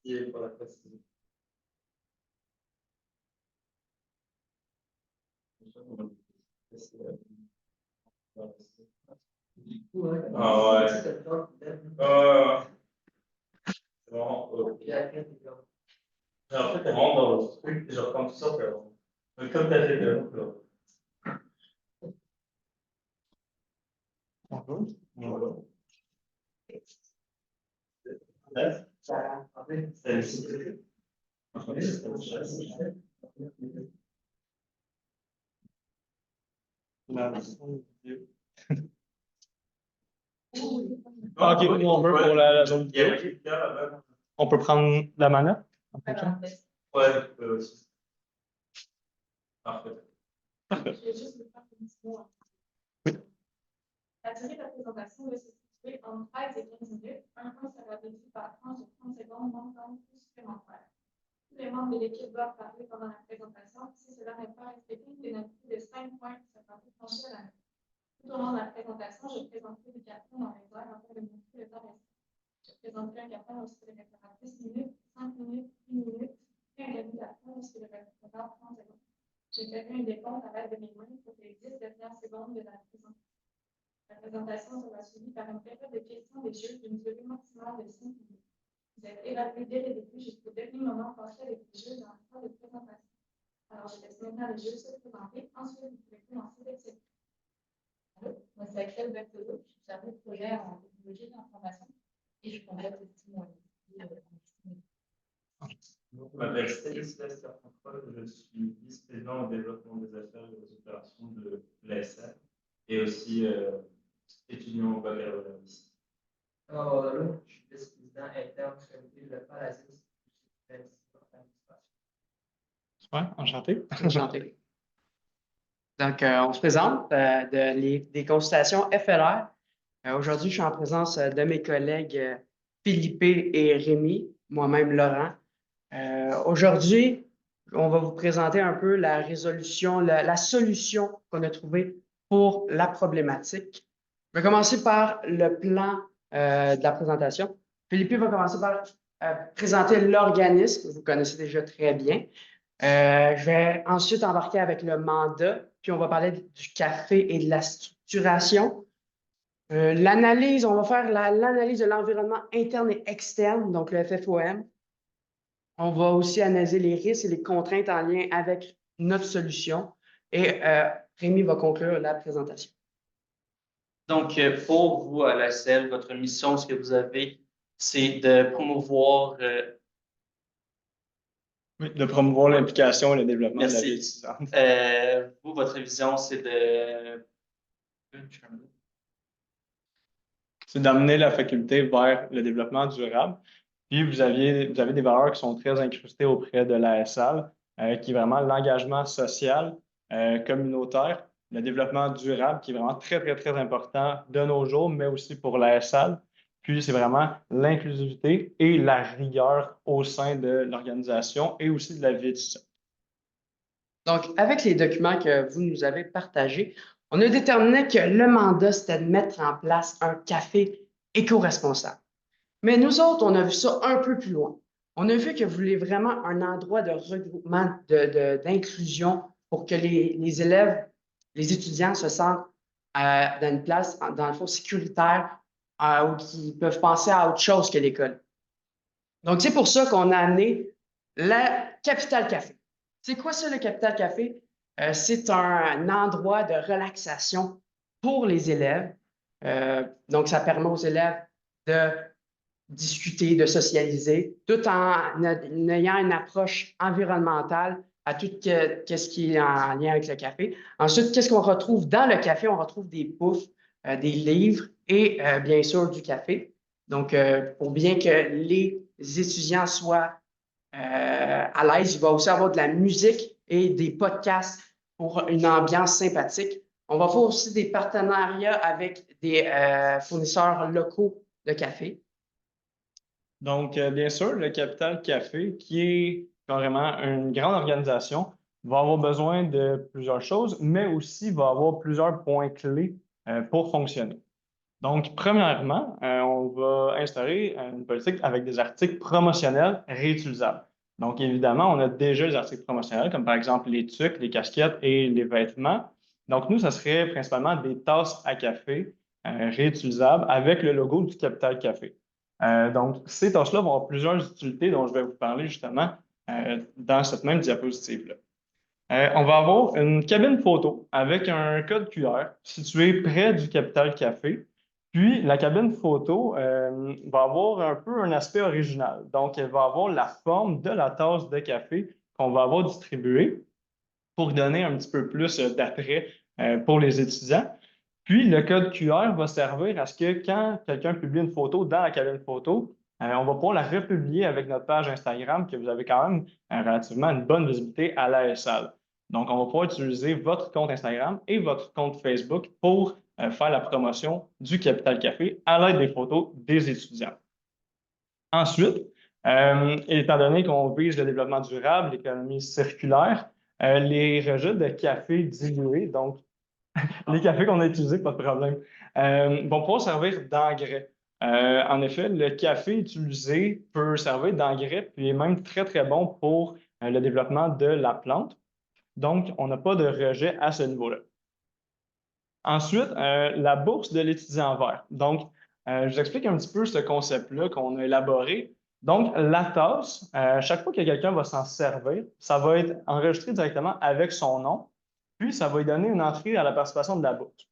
Merci pour la précision. Ah ouais. C'est vraiment en fait, on rentre dans le truc, et genre comme tout ça, comme tu as fait de Bonjour. Bonjour. Ok, on veut pour la zone vidéo. On peut prendre la manette? Ouais, aussi. Parfait. Je vais juste vous faire une petite mot. La durée de la présentation va se situer entre 13 et 15 minutes. Un point sera réduit par tranche de 30 secondes, manquant ou supplémentaire. Tous les membres de l'équipe doivent parler pendant la présentation. Si cela n'est pas respecté, une pénalité de 5 points sera déclenchée à la main. Tout au long de la présentation, je présenterai des cartons dans les airs afin de montrer le temps restant. Je présenterai un carton lorsqu'il restera 10 minutes, 5 minutes, 1 minute, et un demi-carton lorsqu'il restera 30 secondes. Je ferai un décompte à l'aide de mes mains pour les 10 dernières secondes de la présentation. La présentation sera suivie par une période de questions des juges d'une durée maximale de 5 minutes. Vous êtes évalué dès le début jusqu'au dernier moment passé avec les juges dans le temps de présentation. Alors, je laisse maintenant les juges se présenter. Ensuite, vous pouvez commencer d'accepter. Allô, moi c'est Axel Berthelot, je suis chargée de projet en technologie de l'information et je complète aussi mon Je m'appelle Stanislas Carpentral, je suis vice-président au développement des affaires et des opérations de l'ASR et aussi étudiant au baccalauréat ici. Alors, là, je suis vice-président interne de le Parasite. Ouais, enchanté. Enchanté. Donc, on se présente des consultations FLR. Aujourd'hui, je suis en présence de mes collègues Philippe et Rémi, moi-même Laurent. Aujourd'hui, on va vous présenter un peu la résolution, la solution qu'on a trouvée pour la problématique. Je vais commencer par le plan de la présentation. Philippe va commencer par présenter l'organisme, vous connaissez déjà très bien. Je vais ensuite embarquer avec le mandat, puis on va parler du café et de la structuration. L'analyse, on va faire l'analyse de l'environnement interne et externe, donc le FFOM. On va aussi analyser les risques et les contraintes en lien avec notre solution. Et Rémi va conclure la présentation. Donc, pour vous, à l'ASL, votre mission, ce que vous avez, c'est de promouvoir Oui, de promouvoir l'implication et le développement de la vie étudiante. vous, votre vision, c'est de... C'est d'amener la faculté vers le développement durable. Puis, vous avez des valeurs qui sont très incrustées auprès de l'ASL, qui est vraiment l'engagement social, communautaire, le développement durable, qui est vraiment très, très, très important de nos jours, mais aussi pour l'ASL. Puis, c'est vraiment l'inclusivité et la rigueur au sein de l'organisation et aussi de la vie étudiante. Donc, avec les documents que vous nous avez partagés, on a déterminé que le mandat, c'était de mettre en place un café éco-responsable. Mais nous autres, on a vu ça un peu plus loin. On a vu que vous voulez vraiment un endroit de regroupement, d'inclusion pour que les élèves, les étudiants se sentent dans une place, dans le fond, sécuritaire où ils peuvent penser à autre chose que l'école. Donc, c'est pour ça qu'on a amené la Capital Café. C'est quoi ça, le Capital Café? C'est un endroit de relaxation pour les élèves. Donc, ça permet aux élèves de discuter, de socialiser, tout en ayant une approche environnementale à tout ce qui est en lien avec le café. Ensuite, qu'est-ce qu'on retrouve dans le café? On retrouve des poufs, des livres et bien sûr du café. Donc, pour bien que les étudiants soient à l'aise, il va aussi avoir de la musique et des podcasts pour une ambiance sympathique. On va faire aussi des partenariats avec des fournisseurs locaux de café. Donc, bien sûr, le Capital Café, qui est carrément une grande organisation, va avoir besoin de plusieurs choses, mais aussi va avoir plusieurs points clés pour fonctionner. Donc, premièrement, on va instaurer une politique avec des articles promotionnels réutilisables. Donc, évidemment, on a déjà les articles promotionnels, comme par exemple les tucs, les casquettes et les vêtements. Donc, nous, ça serait principalement des tasses à café réutilisables avec le logo du Capital Café. Donc, ces tasses-là vont avoir plusieurs utilités dont je vais vous parler justement dans cette même diapositive-là. On va avoir une cabine photo avec un code QR situé près du Capital Café. Puis, la cabine photo va avoir un peu un aspect original. Donc, elle va avoir la forme de la tasse de café qu'on va avoir distribuée pour donner un petit peu plus d'attrait pour les étudiants. Puis, le code QR va servir à ce que quand quelqu'un publie une photo dans la cabine photo, on va pouvoir la republier avec notre page Instagram, que vous avez quand même relativement une bonne visibilité à l'ASL. Donc, on va pouvoir utiliser votre compte Instagram et votre compte Facebook pour faire la promotion du Capital Café à l'aide des photos des étudiants. Ensuite, étant donné qu'on vise le développement durable, l'économie circulaire, les rejets de café dilués, donc les cafés qu'on a utilisés, pas de problème, vont pouvoir servir d'engrais. En effet, le café utilisé peut servir d'engrais, puis est même très, très bon pour le développement de la plante. Donc, on n'a pas de rejet à ce niveau-là. Ensuite, la bourse de l'étudiant vert. Donc, je vous explique un petit peu ce concept-là qu'on a élaboré. Donc, la tasse, chaque fois que quelqu'un va s'en servir, ça va être enregistré directement avec son nom, puis ça va lui donner une entrée à la participation de la bourse.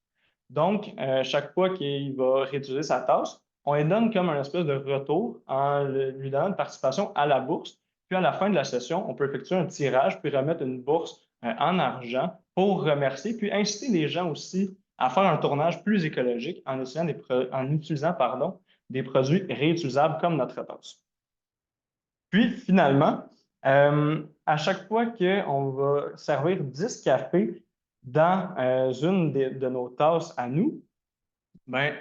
Donc, chaque fois qu'il va réutiliser sa tasse, on lui donne comme un espèce de retour en lui donnant une participation à la bourse. Puis à la fin de la session, on peut effectuer un tirage puis remettre une bourse en argent pour remercier, puis inciter les gens aussi à faire un tournage plus écologique en utilisant des produits réutilisables comme notre tasse. Puis finalement, à chaque fois qu'on va servir 10 cafés dans une de nos tasses à nous, ben,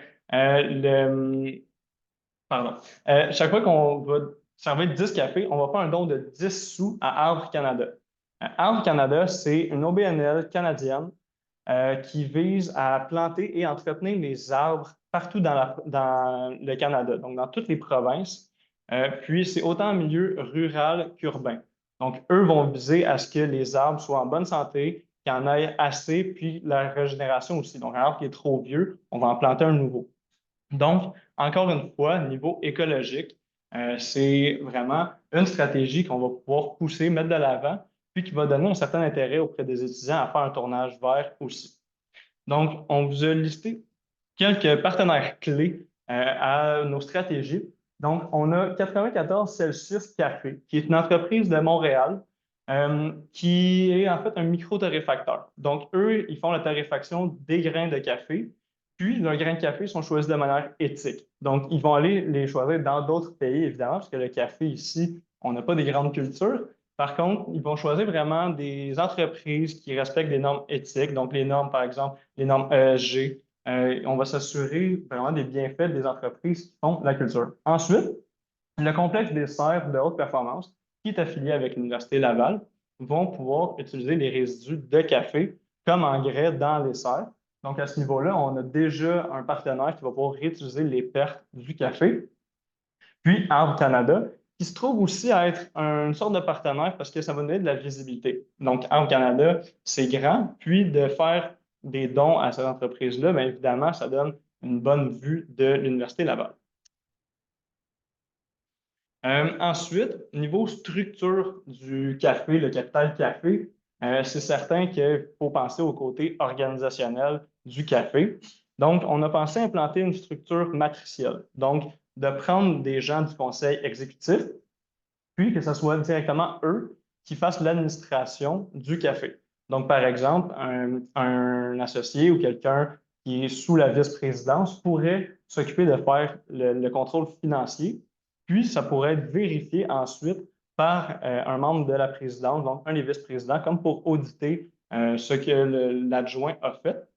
chaque fois qu'on va servir 10 cafés, on va faire un don de 10 sous à Arbre Canada. Arbre Canada, c'est une OBNL canadienne qui vise à planter et entretenir les arbres partout dans le Canada, donc dans toutes les provinces. Puis, c'est autant en milieu rural qu'urbain. Donc, eux vont viser à ce que les arbres soient en bonne santé, qu'il y en ait assez, puis la régénération aussi. Donc, un arbre qui est trop vieux, on va en planter un nouveau. Donc, encore une fois, niveau écologique, c'est vraiment une stratégie qu'on va pouvoir pousser, mettre de l'avant, puis qui va donner un certain intérêt auprès des étudiants à faire un tournage vert aussi. Donc, on vous a listé quelques partenaires clés à nos stratégies. Donc, on a 94 Celsius Café, qui est une entreprise de Montréal qui est en fait un micro-torréfacteur. Donc, eux, ils font la torréfaction des grains de café, puis leurs grains de café sont choisis de manière éthique. Donc, ils vont aller les choisir dans d'autres pays, évidemment, parce que le café ici, on n'a pas des grandes cultures. Par contre, ils vont choisir vraiment des entreprises qui respectent des normes éthiques, donc les normes, par exemple, les normes ESG. On va s'assurer vraiment des bienfaits des entreprises qui font la culture. Ensuite, le complexe des serres de haute performance, qui est affilié avec l'Université Laval, vont pouvoir utiliser les résidus de café comme engrais dans les serres. Donc, à ce niveau-là, on a déjà un partenaire qui va pouvoir réutiliser les pertes du café. Puis, Arbre Canada, qui se trouve aussi à être une sorte de partenaire parce que ça va donner de la visibilité. Donc, Arbre Canada, c'est grand. Puis, de faire des dons à cette entreprise-là, bien évidemment, ça donne une bonne vue de l'Université Laval. Ensuite, niveau structure du café, le Capital Café, c'est certain qu'il faut penser au côté organisationnel du café. Donc, on a pensé à implanter une structure matricielle. Donc, de prendre des gens du conseil exécutif, puis que ce soit directement eux qui fassent l'administration du café. Donc, par exemple, un associé ou quelqu'un qui est sous la vice-présidence pourrait s'occuper de faire le contrôle financier, puis ça pourrait être vérifié ensuite par un membre de la présidence, donc un des vice-présidents, comme pour auditer ce que l'adjoint a fait.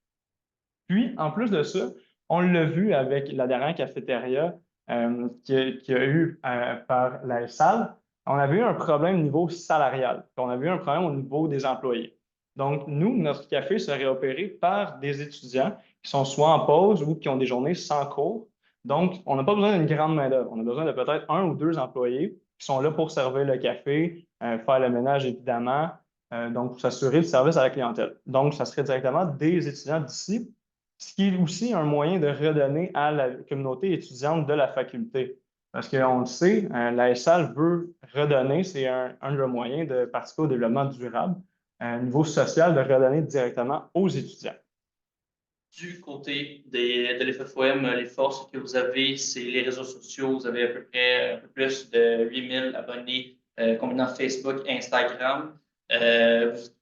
Puis, en plus de ça, on l'a vu avec la dernière cafétéria qu'il y a eu par la salle, on avait eu un problème au niveau salarial. On avait eu un problème au niveau des employés. Donc, nous, notre café serait opéré par des étudiants qui sont soit en pause ou qui ont des journées sans cours. Donc, on n'a pas besoin d'une grande main-d'œuvre. On a besoin de peut-être 1 ou 2 employés qui sont là pour servir le café, faire le ménage évidemment, donc pour s'assurer le service à la clientèle. Donc, ça serait directement des étudiants d'ici, ce qui est aussi un moyen de redonner à la communauté étudiante de la faculté. Parce qu'on le sait, la SAL veut redonner, c'est un de leurs moyens de participer au développement durable, à un niveau social, de redonner directement aux étudiants. Du côté de l'FFOM, les forces que vous avez, c'est les réseaux sociaux. Vous avez à peu près un peu plus de 8000 abonnés combinant Facebook et Instagram.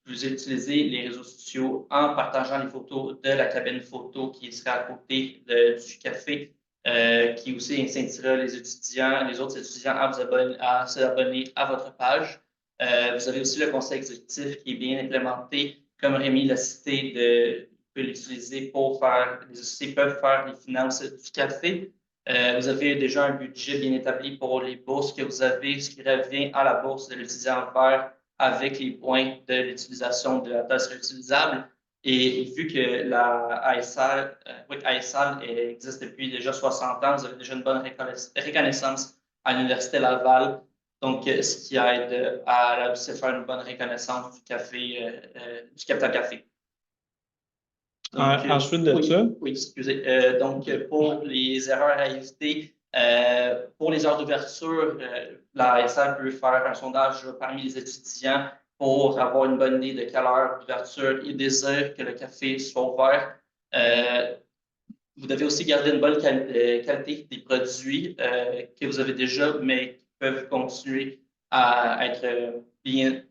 Vous utilisez les réseaux sociaux en partageant les photos de la cabine photo qui sera à côté du café, qui aussi incitera les autres étudiants à s'abonner à votre page. Vous avez aussi le conseil exécutif qui est bien implémenté, comme Rémi l'a cité, peut l'utiliser pour faire, les sociétés peuvent faire les finances du café. Vous avez déjà un budget bien établi pour les bourses que vous avez, ce qui revient à la bourse de l'étudiant vert avec les points de l'utilisation de la tasse réutilisable. Et vu que la ASAL, existe depuis déjà 60 ans, vous avez déjà une bonne reconnaissance à l'Université Laval. Donc, ce qui aide à aussi faire une bonne reconnaissance du café, du capital café. Donc, ensuite de ça. Oui, excusez. Donc, pour les erreurs à éviter, pour les heures d'ouverture, la SR peut faire un sondage parmi les étudiants pour avoir une bonne idée de quelle heure d'ouverture ils désirent que le café soit ouvert. Vous devez aussi garder une bonne qualité des produits que vous avez déjà, mais qui peuvent continuer à être bien.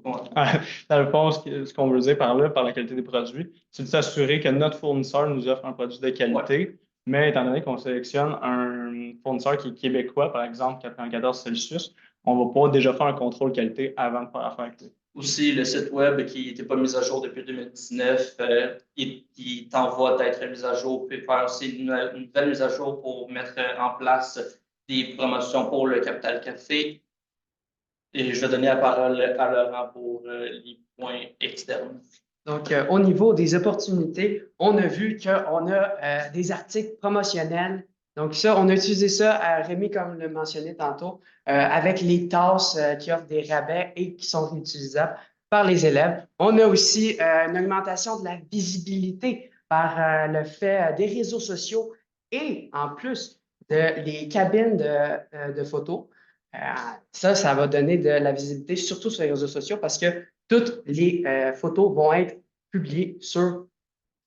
Dans le fond, ce qu'on veut dire par là, par la qualité des produits, c'est de s'assurer que notre fournisseur nous offre un produit de qualité, mais étant donné qu'on sélectionne un fournisseur qui est québécois, par exemple 94 Celsius, on va pouvoir déjà faire un contrôle qualité avant de faire affaire avec lui. Aussi, le site web qui n'était pas mis à jour depuis 2019, qui t'envoie d'être mis à jour, puis faire aussi une nouvelle mise à jour pour mettre en place des promotions pour le Capital Café. Et je vais donner la parole à Laurent pour les points externes. Donc, au niveau des opportunités, on a vu qu'on a des articles promotionnels. Donc, ça, on a utilisé ça, Rémi, comme le mentionnait tantôt, avec les tasses qui offrent des rabais et qui sont réutilisables par les élèves. On a aussi une augmentation de la visibilité par le fait des réseaux sociaux et en plus des cabines de photos. Ça va donner de la visibilité, surtout sur les réseaux sociaux, parce que toutes les photos vont être publiées sur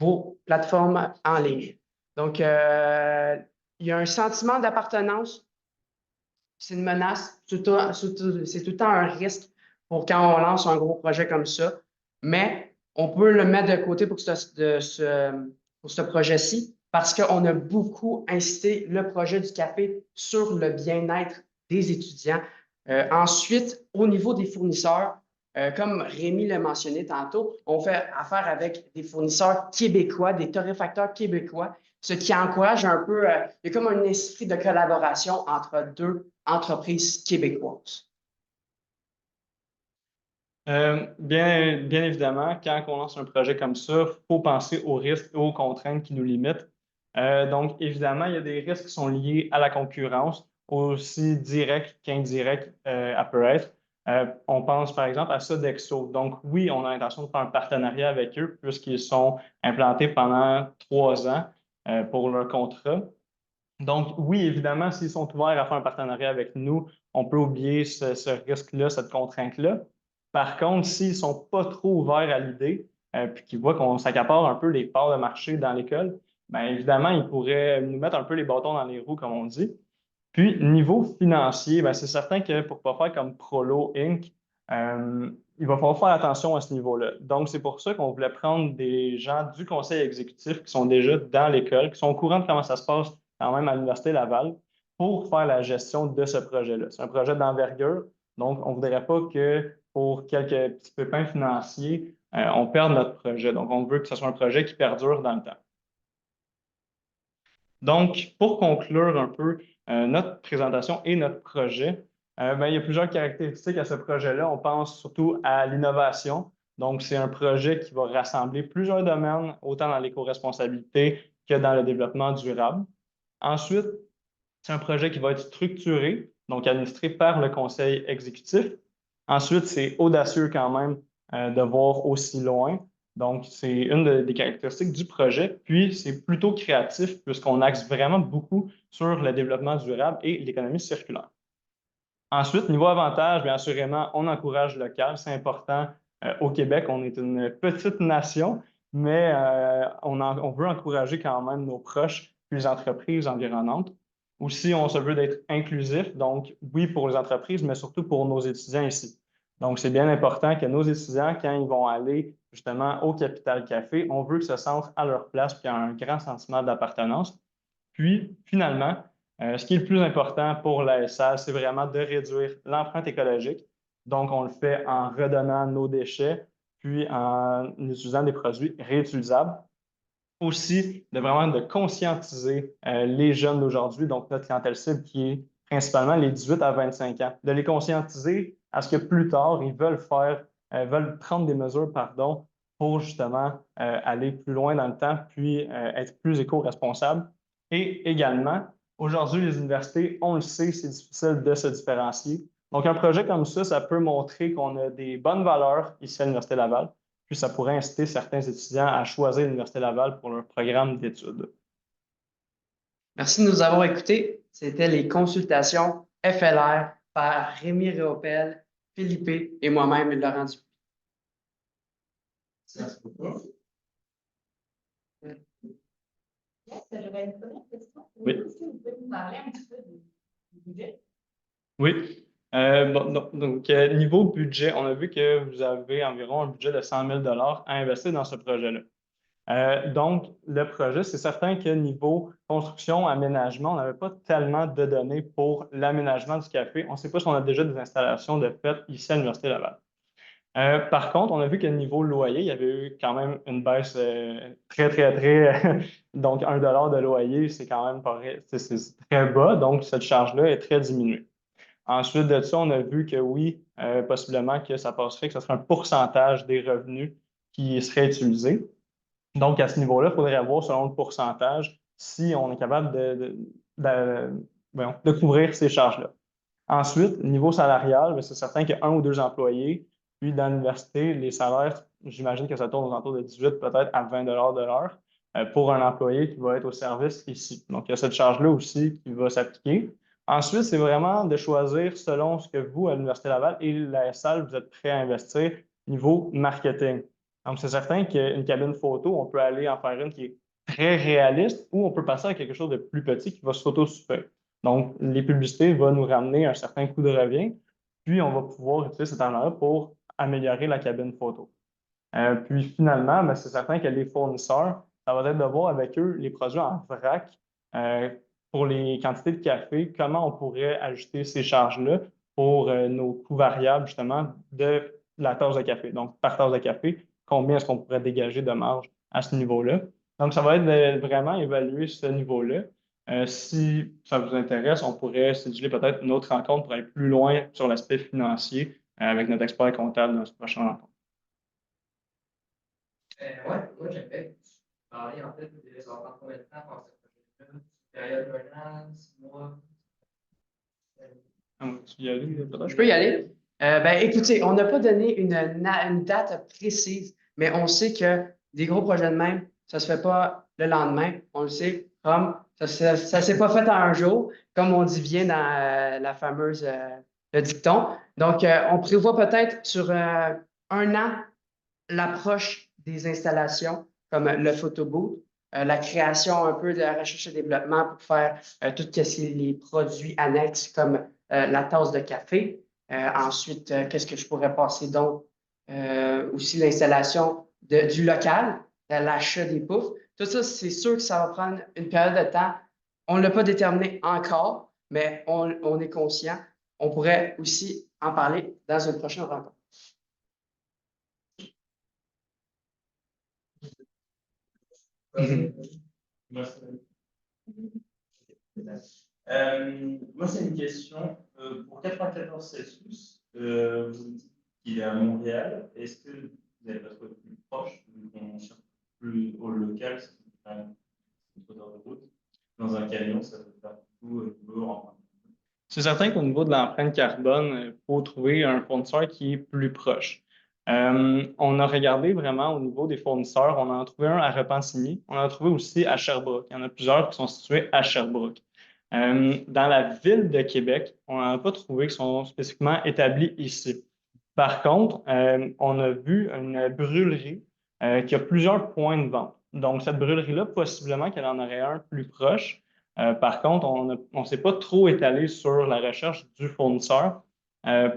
vos plateformes en ligne. Donc, il y a un sentiment d'appartenance. C'est une menace. C'est tout le temps un risque pour quand on lance un gros projet comme ça. Mais on peut le mettre de côté pour ce projet-ci parce qu'on a beaucoup incité le projet du café sur le bien-être des étudiants. Ensuite, au niveau des fournisseurs, comme Rémi l'a mentionné tantôt, on fait affaire avec des fournisseurs québécois, des torréfacteurs québécois, ce qui encourage un peu, il y a comme un esprit de collaboration entre deux entreprises québécoises. Bien évidemment, quand on lance un projet comme ça, il faut penser aux risques et aux contraintes qui nous limitent. Donc, évidemment, il y a des risques qui sont liés à la concurrence, aussi directs qu'indirects elle peut être. On pense par exemple à Sodexo. Donc, oui, on a l'intention de faire un partenariat avec eux puisqu'ils sont implantés pendant 3 ans pour leur contrat. Donc, oui, évidemment, s'ils sont ouverts à faire un partenariat avec nous, on peut oublier ce risque-là, cette contrainte-là. Par contre, s'ils ne sont pas trop ouverts à l'idée, puis qu'ils voient qu'on s'accapare un peu les parts de marché dans l'école, bien évidemment, ils pourraient nous mettre un peu les bâtons dans les roues, comme on dit. Puis, niveau financier, bien, c'est certain que pour ne pas faire comme Prolo Inc., il va falloir faire attention à ce niveau-là. Donc, c'est pour ça qu'on voulait prendre des gens du conseil exécutif qui sont déjà dans l'école, qui sont au courant de comment ça se passe quand même à l'Université Laval, pour faire la gestion de ce projet-là. C'est un projet d'envergure, donc on ne voudrait pas que pour quelques petits pépins financiers, on perde notre projet. Donc, on veut que ce soit un projet qui perdure dans le temps. Donc, pour conclure un peu notre présentation et notre projet, il y a plusieurs caractéristiques à ce projet-là. On pense surtout à l'innovation. Donc, c'est un projet qui va rassembler plusieurs domaines, autant dans l'éco-responsabilité que dans le développement durable. Ensuite, c'est un projet qui va être structuré, donc administré par le conseil exécutif. Ensuite, c'est audacieux quand même de voir aussi loin. Donc, c'est une des caractéristiques du projet. Puis, c'est plutôt créatif puisqu'on axe vraiment beaucoup sur le développement durable et l'économie circulaire. Ensuite, niveau avantage, bien assurément, on encourage le local. C'est important. Au Québec, on est une petite nation, mais on veut encourager quand même nos proches puis les entreprises environnantes. Aussi, on se veut d'être inclusif, donc oui pour les entreprises, mais surtout pour nos étudiants ici. Donc, c'est bien important que nos étudiants, quand ils vont aller justement au Capital Café, on veut qu'ils se sentent à leur place puis un grand sentiment d'appartenance. Puis, finalement, ce qui est le plus important pour la SAL, c'est vraiment de réduire l'empreinte écologique. Donc, on le fait en redonnant nos déchets, puis en utilisant des produits réutilisables. Aussi, de vraiment de conscientiser les jeunes d'aujourd'hui, donc notre clientèle cible qui est principalement les 18 à 25 ans, de les conscientiser à ce que plus tard, ils veulent prendre des mesures, pardon, pour justement aller plus loin dans le temps, puis être plus éco-responsables. Et également, aujourd'hui, les universités, on le sait, c'est difficile de se différencier. Donc, un projet comme ça peut montrer qu'on a des bonnes valeurs ici à l'Université Laval, puis ça pourrait inciter certains étudiants à choisir l'Université Laval pour leur programme d'études. Merci de nous avoir écoutés. C'était les consultations FLR par Rémi Réopel, Philippe et moi-même, Laurent Dupuis. Merci beaucoup. J'aurais une première question. Oui. Est-ce que vous pouvez nous parler un petit peu du budget? Oui. Niveau budget, on a vu que vous avez environ un budget de 100 000 à investir dans ce projet-là. Donc, le projet, c'est certain que niveau construction, aménagement, on n'avait pas tellement de données pour l'aménagement du café. On ne sait pas si on a déjà des installations de fait ici à l'Université Laval. Par contre, on a vu que niveau loyer, il y avait eu quand même une baisse très, donc 1 de loyer, c'est quand même pas, c'est très bas, donc cette charge-là est très diminuée. Ensuite de ça, on a vu que oui, possiblement que ça passerait, que ce serait un pourcentage des revenus qui serait utilisé. Donc, à ce niveau-là, il faudrait voir selon le pourcentage si on est capable de couvrir ces charges-là. Ensuite, niveau salarial, c'est certain qu'il y a un ou deux employés. Puis, dans l'université, les salaires, j'imagine que ça tourne aux alentours de 18 peut-être à 20 de l'heure pour un employé qui va être au service ici. Donc, il y a cette charge-là aussi qui va s'appliquer. Ensuite, c'est vraiment de choisir selon ce que vous, à l'Université Laval et la SAL, vous êtes prêts à investir niveau marketing. Donc, c'est certain qu'une cabine photo, on peut aller en faire une qui est très réaliste ou on peut passer à quelque chose de plus petit qui va s'auto-suffire. Donc, les publicités vont nous ramener un certain coût de revient, puis on va pouvoir utiliser cet argent-là pour améliorer la cabine photo. Puis finalement, ben, c'est certain que les fournisseurs, ça va être de voir avec eux les produits en vrac pour les quantités de café, comment on pourrait ajuster ces charges-là pour nos coûts variables, justement, de la tasse de café. Donc, par tasse de café, combien est-ce qu'on pourrait dégager de marge à ce niveau-là? Donc, ça va être de vraiment évaluer ce niveau-là. Si ça vous intéresse, on pourrait séduire peut-être une autre rencontre pour aller plus loin sur l'aspect financier avec notre expert comptable dans cette prochaine rencontre. Ouais, moi j'aimerais parler en fait de ça va prendre combien de temps pour cette projet-là? Période d'un an, 6 mois? Je peux y aller. Écoutez, on n'a pas donné une date précise, mais on sait que des gros projets de même, ça ne se fait pas le lendemain. On le sait, comme ça ne s'est pas fait en un jour, comme on dit bien dans la fameuse le dicton. Donc, on prévoit peut-être sur un an l'approche des installations, comme le photobooth, la création un peu de la recherche et développement pour faire tout ce qui est les produits annexes comme la tasse de café. Ensuite, qu'est-ce que je pourrais passer donc? Aussi l'installation du local, l'achat des poufs. Tout ça, c'est sûr que ça va prendre une période de temps. On ne l'a pas déterminé encore, mais on est conscient. On pourrait aussi en parler dans une prochaine rencontre. Moi, c'est une question. Pour 94 Celsius, vous dites qu'il est à Montréal. Est-ce que vous n'avez pas trouvé plus proche, vu qu'on cherche plus au local, c'est quand même une hauteur de route. Dans un camion, ça peut faire beaucoup au niveau empreinte. C'est certain qu'au niveau de l'empreinte carbone, il faut trouver un fournisseur qui est plus proche. On a regardé vraiment au niveau des fournisseurs, on en a trouvé un à Repentigny, on en a trouvé aussi à Sherbrooke. Il y en a plusieurs qui sont situés à Sherbrooke. Dans la ville de Québec, on n'en a pas trouvé qui sont spécifiquement établis ici. Par contre, on a vu une brûlerie qui a plusieurs points de vente. Donc, cette brûlerie-là, possiblement qu'elle en aurait un plus proche. Par contre, on ne s'est pas trop étalé sur la recherche du fournisseur.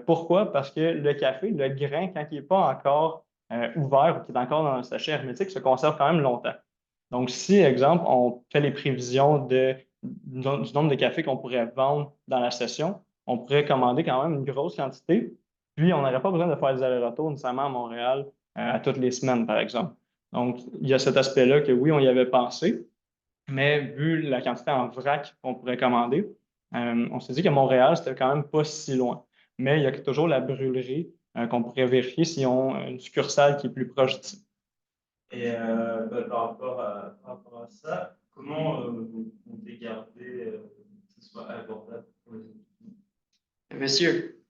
Pourquoi? Parce que le café, le grain, quand il n'est pas encore ouvert ou qu'il est encore dans un sachet hermétique, se conserve quand même longtemps. Donc, si, exemple, on fait les prévisions du nombre de cafés qu'on pourrait vendre dans la session, on pourrait commander quand même une grosse quantité, puis on n'aurait pas besoin de faire des allers-retours nécessairement à Montréal à toutes les semaines, par exemple. Donc, il y a cet aspect-là que oui, on y avait pensé, mais vu la quantité en vrac qu'on pourrait commander, on s'est dit que Montréal, c'était quand même pas si loin. Mais il y a toujours la brûlerie qu'on pourrait vérifier s'ils ont une succursale qui est plus proche d'ici. Et par rapport à ça, comment vous comptez garder que ce soit abordable pour les étudiants? Monsieur,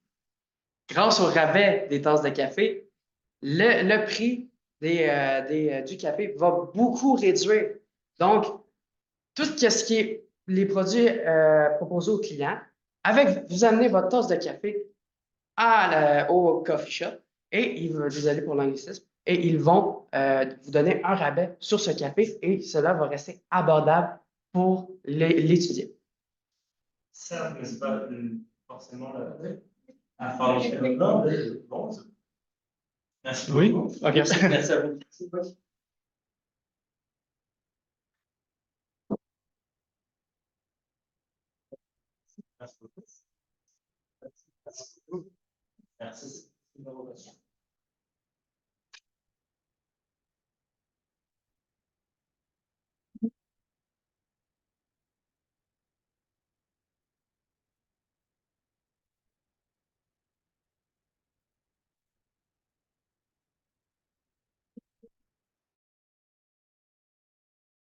grâce au rabais des tasses de café, le prix du café va beaucoup réduire. Donc, tout ce qui est les produits proposés aux clients, vous amenez votre tasse de café au coffee shop et désolé pour l'anglicisme, et ils vont vous donner un rabais sur ce café et cela va rester abordable pour l'étudiant. Certes, mais ce n'est pas forcément la. Ah, pardon, je fais non, bon, merci Oui? beaucoup. OK. Merci à vous. Merci beaucoup. Merci.